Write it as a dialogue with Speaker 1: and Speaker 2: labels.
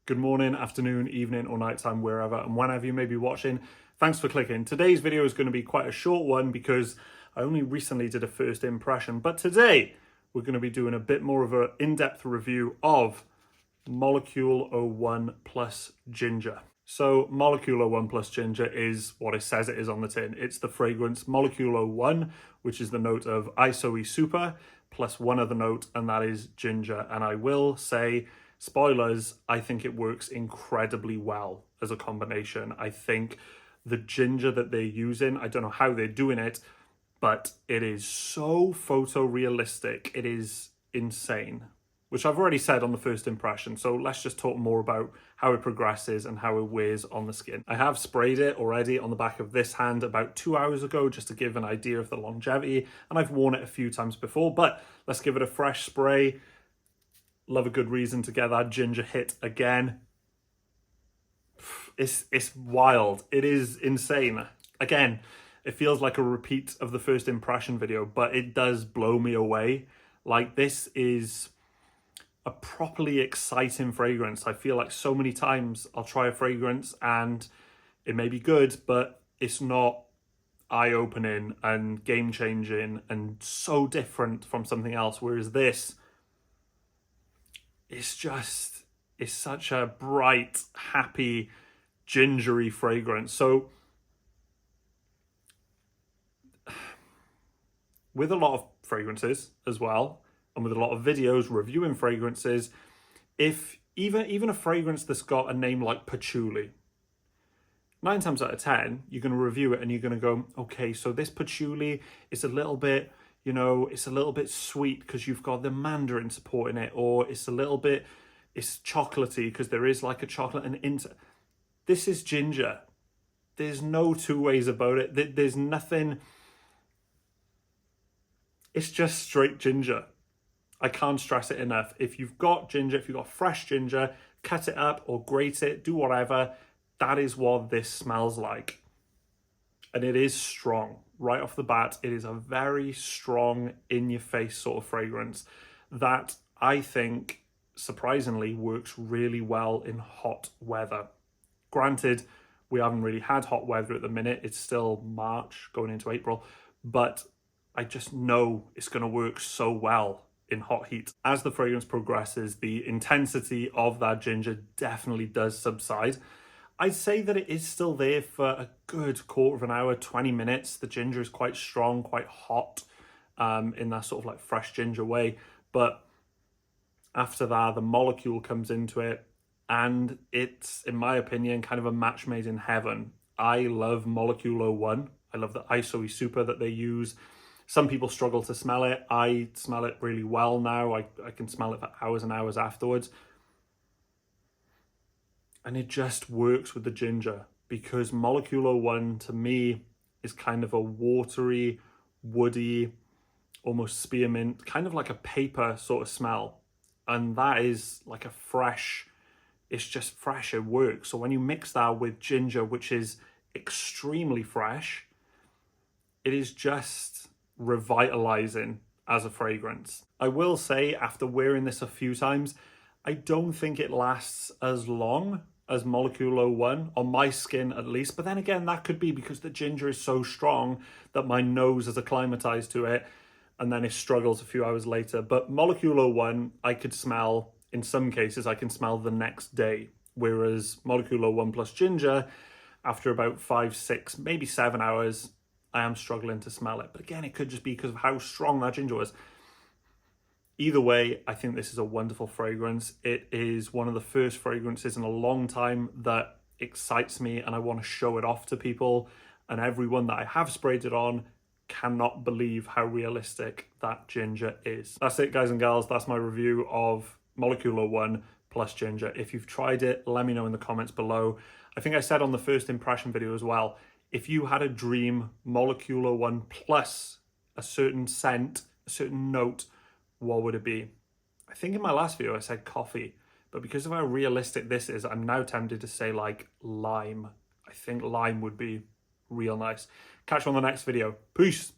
Speaker 1: Good morning, afternoon, evening, or nighttime, wherever and whenever you may be watching. Thanks for clicking. Today's video is going to be quite a short one because I only recently did a first impression, but today we're going to be doing a bit more of an in-depth review of Molecule 01 plus Ginger. So Molecule 01 plus Ginger is what it says it is on the tin. It's the fragrance Molecule 01, which is the note of isoe super, plus one other note, and that is ginger. And I will say, spoilers, I think it works incredibly well as a combination. I think the ginger that they're using, I don't know how they're doing it, but it is so photorealistic. It is insane, which I've already said on the first impression. So let's just talk more about how it progresses and how it wears on the skin. I have sprayed it already on the back of this hand about 2 hours ago, just to give an idea of the longevity. And I've worn it a few times before, but let's give it a fresh spray. Love a good reason to get that ginger hit again. It's wild. It is insane. Again, it feels like a repeat of the first impression video, but it does blow me away. Like, this is a properly exciting fragrance. I feel like so many times I'll try a fragrance and it may be good, but it's not eye-opening and game-changing and so different from something else. Whereas this, it's such a bright, happy, gingery fragrance. So with a lot of fragrances as well, and with a lot of videos reviewing fragrances, if even a fragrance that's got a name like patchouli, 9 times out of 10, you're going to review it and you're going to go, okay, so this patchouli is a little bit, you know, it's a little bit sweet because you've got the mandarin supporting it, or it's chocolatey because there is like a chocolate and this is ginger. There's no two ways about it. There's nothing. It's just straight ginger. I can't stress it enough. If you've got ginger, if you've got fresh ginger, cut it up or grate it, do whatever. That is what this smells like. And it is strong. Right off the bat, it is a very strong, in-your-face sort of fragrance that I think, surprisingly, works really well in hot weather. Granted, we haven't really had hot weather at the minute. It's still March, going into April. But I just know it's going to work so well in hot heat. As the fragrance progresses, the intensity of that ginger definitely does subside. I'd say that it is still there for a good quarter of an hour, 20 minutes. The ginger is quite strong, quite hot, in that sort of like fresh ginger way. But after that, the molecule comes into it, and it's, in my opinion, kind of a match made in heaven. I love Molecule 01. I love the isoe super that they use. Some people struggle to smell it. I smell it really well now. I can smell it for hours and hours afterwards. And it just works with the ginger, because Molecule 01 to me is kind of a watery, woody, almost spearmint, kind of like a paper sort of smell. And that is like a fresh, it's just fresh, it works. So when you mix that with ginger, which is extremely fresh, it is just revitalizing as a fragrance. I will say, after wearing this a few times, I don't think it lasts as long as Molecule 01, on my skin at least. But then again, that could be because the ginger is so strong that my nose has acclimatized to it, and then it struggles a few hours later. But Molecule 01, I could smell, in some cases, I can smell the next day. Whereas Molecule 01 plus ginger, after about 5, 6, maybe 7 hours, I am struggling to smell it. But again, it could just be because of how strong that ginger was. Either way, I think this is a wonderful fragrance. It is one of the first fragrances in a long time that excites me, and I want to show it off to people. And everyone that I have sprayed it on cannot believe how realistic that ginger is. That's it, guys and gals. That's my review of Molecule 01 plus ginger. If you've tried it, let me know in the comments below. I think I said on the first impression video as well, if you had a dream Molecule 01 plus a certain scent, a certain note, what would it be? I think in my last video I said coffee, but because of how realistic this is, I'm now tempted to say like lime. I think lime would be real nice. Catch you on the next video. Peace.